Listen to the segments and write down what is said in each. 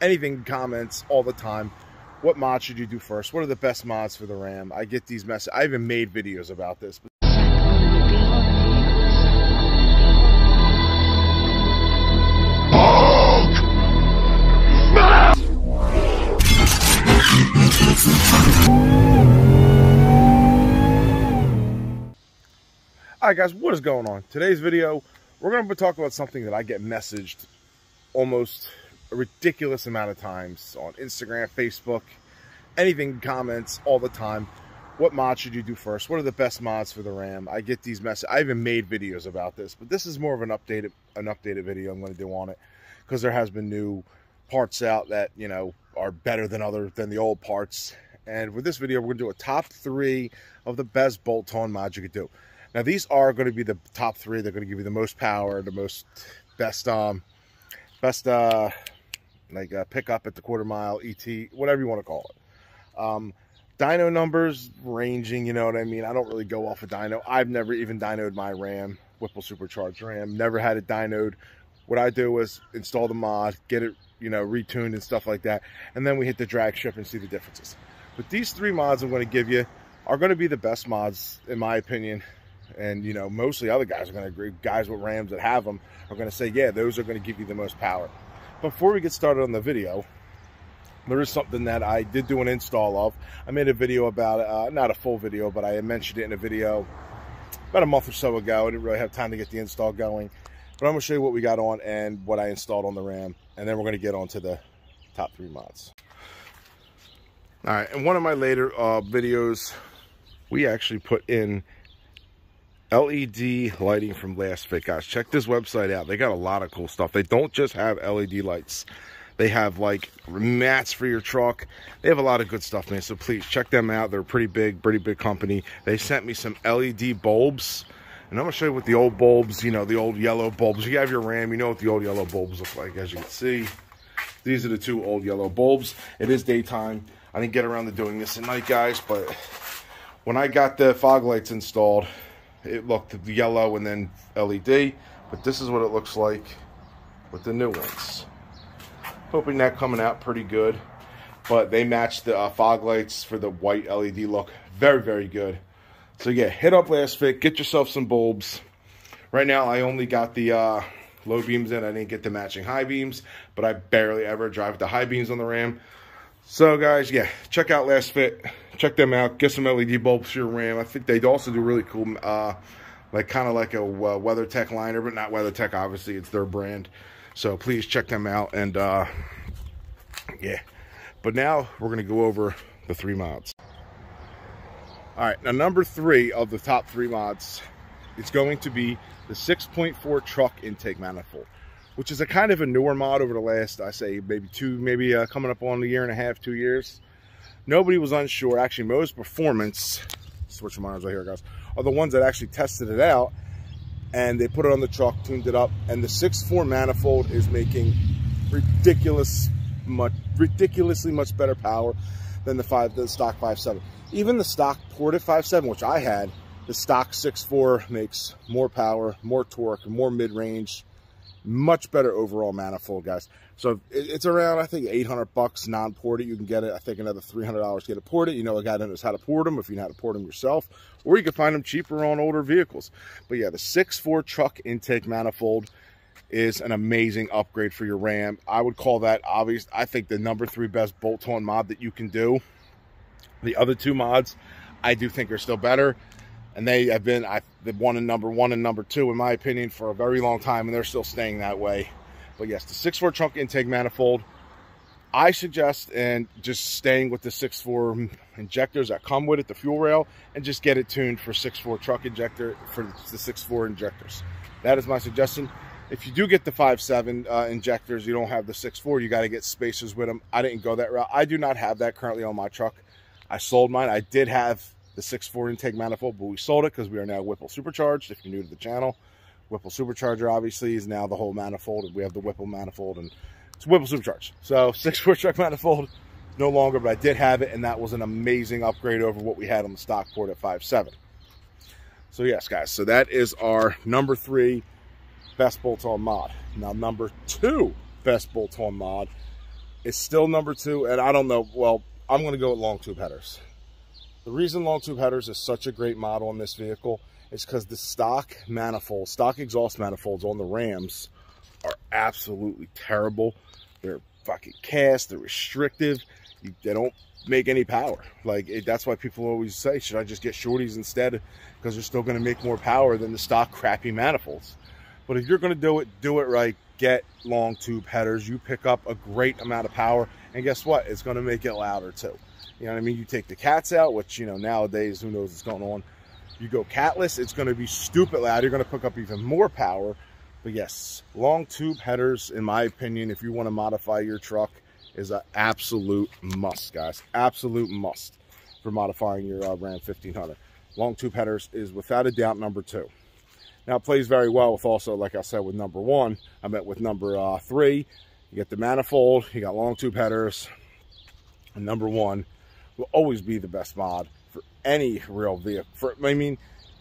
anything, comments all the time. What mod should you do first? What are the best mods for the Ram? I get these messages. I even made videos about this. Alright guys, what is going on? Today's video, we're going to talk about something that I get messaged almost a ridiculous amount of times on Instagram, Facebook, anything, comments all the time. What mod should you do first? What are the best mods for the Ram? I get these messages. I even made videos about this, but this is more of an updated video I'm going to do on it because there has been new parts out that, you know, are better than the old parts. And with this video, we're going to do a top 3 of the best bolt-on mods you could do. Now, these are going to be the top 3. They're going to give you the most power, the best pickup at the quarter mile, ET, whatever you want to call it. Dyno numbers ranging, you know what I mean? I don't really go off of dyno. I've never even dynoed my Ram, Whipple Supercharged Ram. Never had it dynoed. What I do is install the mod, get it, you know, retuned and stuff like that, and then we hit the drag strip and see the differences. But these 3 mods I'm going to give you are going to be the best mods, in my opinion. And, you know, mostly other guys are going to agree. Guys with Rams that have them are going to say, yeah, those are going to give you the most power. Before we get started on the video, there is something that I did do an install of. I made a video about it, not a full video, but I mentioned it in a video about a month or so ago. I didn't really have time to get the install going. But I'm going to show you what we got on and what I installed on the Ram. And then we're going to get on to the top 3 mods. All right, in one of my later videos, we actually put in LED lighting from LASTFIT. Guys, check this website out. They got a lot of cool stuff. They don't just have LED lights. They have like mats for your truck. They have a lot of good stuff, man. So please check them out. They're a pretty big company. They sent me some LED bulbs. And I'm going to show you what the old bulbs, you know, the old yellow bulbs. You have your Ram, you know what the old yellow bulbs look like. As you can see, these are the 2 old yellow bulbs. It is daytime. I didn't get around to doing this at night, guys. But when I got the fog lights installed, it looked yellow and then LED, but this is what it looks like with the new ones. Hoping that coming out pretty good, but they match the fog lights for the white LED look. Very, very good. So yeah, hit up LASTFIT, get yourself some bulbs. Right now, I only got the low beams in. I didn't get the matching high beams, but I barely ever drive the high beams on the Ram. So guys, yeah, check out LASTFIT. Check them out. Get some LED bulbs for your Ram. I think they also do really cool, like kind of like a WeatherTech liner, but not WeatherTech. Obviously, it's their brand. So please check them out. And yeah. But now we're gonna go over the 3 mods. All right. Now number 3 of the top 3 mods, it's going to be the 6.4 truck intake manifold, which is a kind of a newer mod over the last, I say, maybe coming up on a year and a half, 2 years. Nobody was unsure. Actually, most Performance, switch monitors right here, guys, are the ones that actually tested it out, and they put it on the truck, tuned it up, and the 6.4 manifold is making ridiculously much better power than the stock 5.7. Even the stock ported 5.7, which I had, the stock 6.4 makes more power, more torque, more mid-range. Much better overall manifold, guys. So it's around, I think, $800 non-ported. You can get it, I think, another $300 to get it ported. You know a guy that knows how to port them if you know how to port them yourself, or you can find them cheaper on older vehicles. But yeah, the 6.4 truck intake manifold is an amazing upgrade for your Ram. I would call that, obvious. I think, the number 3 best bolt-on mod that you can do. The other 2 mods, I do think, are still better. And they have been, they've won in number 1 and number 2, in my opinion, for a very long time, and they're still staying that way. But yes, the 6.4 trunk intake manifold, I suggest, and just staying with the 6.4 injectors that come with it, the fuel rail, and just get it tuned for 6.4 truck injector, for the 6.4 injectors. That is my suggestion. If you do get the 5.7 injectors, you don't have the 6.4, you got to get spacers with them. I didn't go that route. I do not have that currently on my truck. I sold mine. I did have the 6.4 intake manifold, but we sold it because we are now Whipple Supercharged. If you're new to the channel, Whipple Supercharger obviously is now the whole manifold, and we have the Whipple manifold, and it's Whipple Supercharged. So 6.4 truck manifold, no longer, but I did have it, and that was an amazing upgrade over what we had on the stock port at 5.7. So yes, guys, so that is our number 3 best bolt-on mod. Now, number 2 best bolt-on mod is still number 2, and I don't know, well, I'm going to go with long tube headers. The reason long tube headers is such a great model in this vehicle is because the stock manifolds, stock exhaust manifolds on the Rams are absolutely terrible. They're fucking cast, they're restrictive, they don't make any power. Like, that's why people always say, should I just get shorties instead, because they're still going to make more power than the stock crappy manifolds. But if you're going to do it right. Get long tube headers. You pick up a great amount of power, and guess what, it's going to make it louder too. You know what I mean? You take the cats out, which, you know, nowadays, who knows what's going on. You go catless, it's going to be stupid loud. You're going to pick up even more power. But yes, long tube headers, in my opinion, if you want to modify your truck, is an absolute must, guys. Absolute must for modifying your Ram 1500. Long tube headers is without a doubt number 2. Now, it plays very well with also, like I said, with number 1. I met with number 3. You get the manifold, you got long tube headers, and number 1 will always be the best mod for any real vehicle. I mean,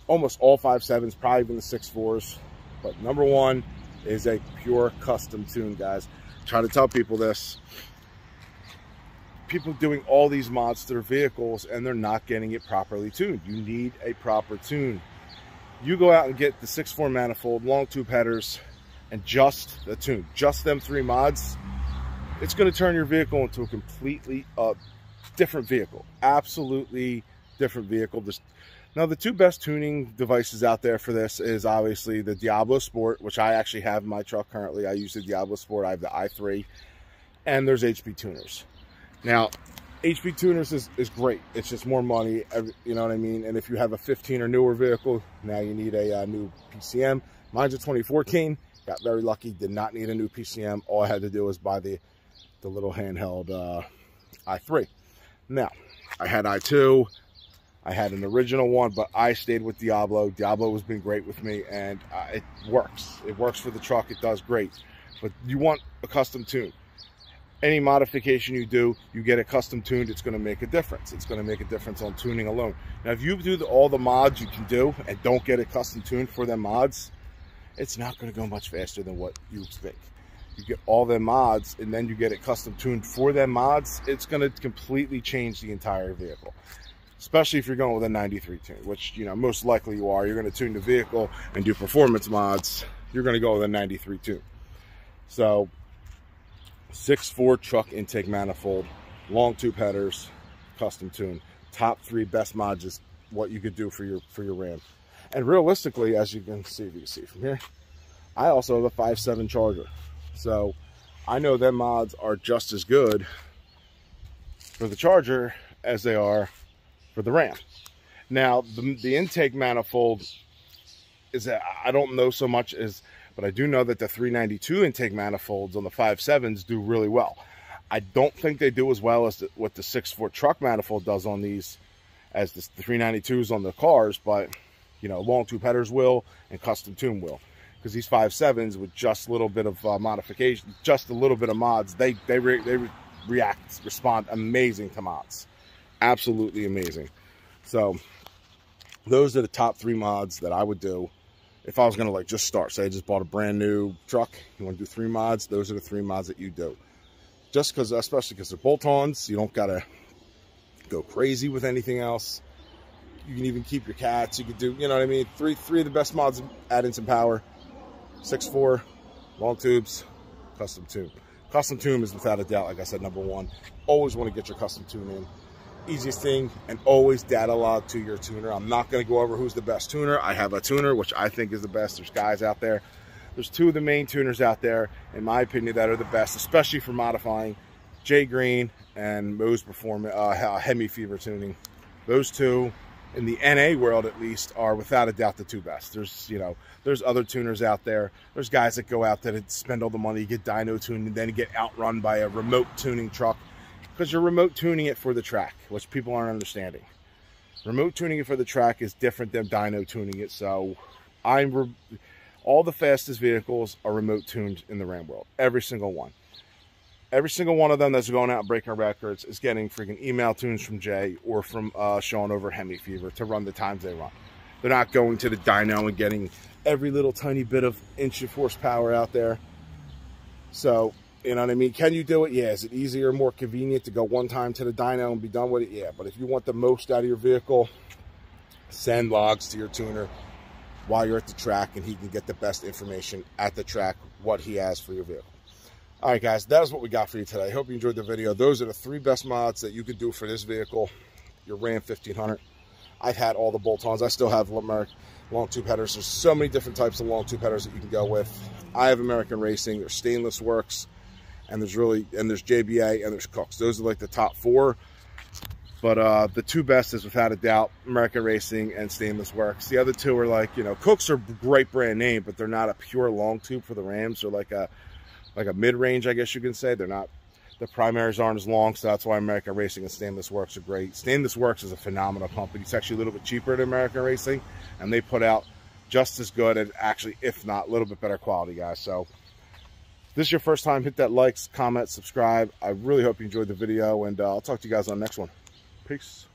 almost all 5.7s, probably even the 6.4s. But number 1 is a pure custom tune, guys. Try to tell people this. People doing all these mods to their vehicles, and they're not getting it properly tuned. You need a proper tune. You go out and get the 6.4 manifold, long tube headers, and just the tune, just them 3 mods, it's going to turn your vehicle into a completely different vehicle. Absolutely different vehicle. Now, the 2 best tuning devices out there for this is obviously the Diablo Sport, which I actually have in my truck currently. I use the Diablo Sport. I have the i3, and there's HP tuners. Now, HP tuners is great. It's just more money, you know what I mean? And if you have a 15 or newer vehicle, now you need a new PCM. Mine's a 2014. Got very lucky, did not need a new PCM. All I had to do was buy the little handheld i3. Now, I had i2. I had an original one, but I stayed with Diablo. Diablo has been great with me, and it works. It works for the truck. It does great. But you want a custom tune. Any modification you do, you get it custom tuned, it's going to make a difference. It's going to make a difference on tuning alone. Now, if you do all the mods you can do and don't get it custom tuned for them mods, it's not going to go much faster than what you think. You get all them mods and then you get it custom tuned for them mods, it's going to completely change the entire vehicle. Especially if you're going with a 93 tune, which, you know, most likely you are. You're going to tune the vehicle and do performance mods. You're going to go with a 93 tune. So, 6.4 truck intake manifold, long tube headers, custom tune. Top 3 best mods is what you could do for your Ram. And realistically, as you can see, if you can see from here, I also have a 5.7 Charger. So I know them mods are just as good for the Charger as they are for the Ram. Now, the intake manifold is that I don't know so much as, but I do know that the 392 intake manifolds on the 5.7s do really well. I don't think they do as well as what the 6.4 truck manifold does on these as the 392s on the cars, but, you know, long tube headers will and custom tune will. Because these 5.7s with just a little bit of modification, just a little bit of mods, they respond amazing to mods. Absolutely amazing. So those are the top 3 mods that I would do if I was going to, like, just start. Say I just bought a brand new truck, you want to do 3 mods, those are the 3 mods that you do. Just because, especially because they're bolt-ons, you don't got to go crazy with anything else. You can even keep your cats. You could do, you know what I mean? Three of the best mods, add in some power. 6.4, long tubes, custom tune. Custom tune is without a doubt, like I said, number 1. Always want to get your custom tune in. Easiest thing, and always data log to your tuner. I'm not going to go over who's the best tuner. I have a tuner, which I think is the best. There's guys out there. There's 2 of the main tuners out there, in my opinion, that are the best, especially for modifying. Jay Greene and Guage Performance, HEMI Fever tuning. Those 2, in the NA world at least, are without a doubt the 2 best. There's, you know, there's other tuners out there. There's guys that go out that spend all the money, get dyno tuned, and then get outrun by a remote tuning truck. Because you're remote tuning it for the track, which people aren't understanding. Remote tuning it for the track is different than dyno tuning it. So all the fastest vehicles are remote tuned in the Ram world. Every single one. Every single one of them that's going out and breaking records is getting freaking email tunes from Jay or from Sean over HEMI Fever to run the times they run. They're not going to the dyno and getting every little tiny bit of inch of horsepower out there. So You know what I mean? Can you do it? Yeah. Is it easier, more convenient to go one time to the dyno and be done with it? Yeah. But if you want the most out of your vehicle, send logs to your tuner while you're at the track, and he can get the best information at the track, what he has for your vehicle. All right, guys, that is what we got for you today. I hope you enjoyed the video. Those are the 3 best mods that you could do for this vehicle, your Ram 1500. I've had all the bolt-ons. I still have long tube headers. There's so many different types of long tube headers that you can go with. I have American Racing. There's Stainless Works, and there's JBA, and there's Cooks. Those are like the top 4. But the 2 best is without a doubt American Racing and Stainless Works. The other 2 are like, you know, Cooks are great brand name, but they're not a pure long tube for the Rams. They're like a mid-range, I guess you can say. They're not, the primaries aren't as long, so that's why American Racing and Stainless Works are great. Stainless Works is a phenomenal company. It's actually a little bit cheaper than American Racing, and they put out just as good and actually, if not, a little bit better quality, guys. So if this is your first time, hit that like, comment, subscribe. I really hope you enjoyed the video, and I'll talk to you guys on the next one. Peace.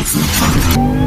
Smash!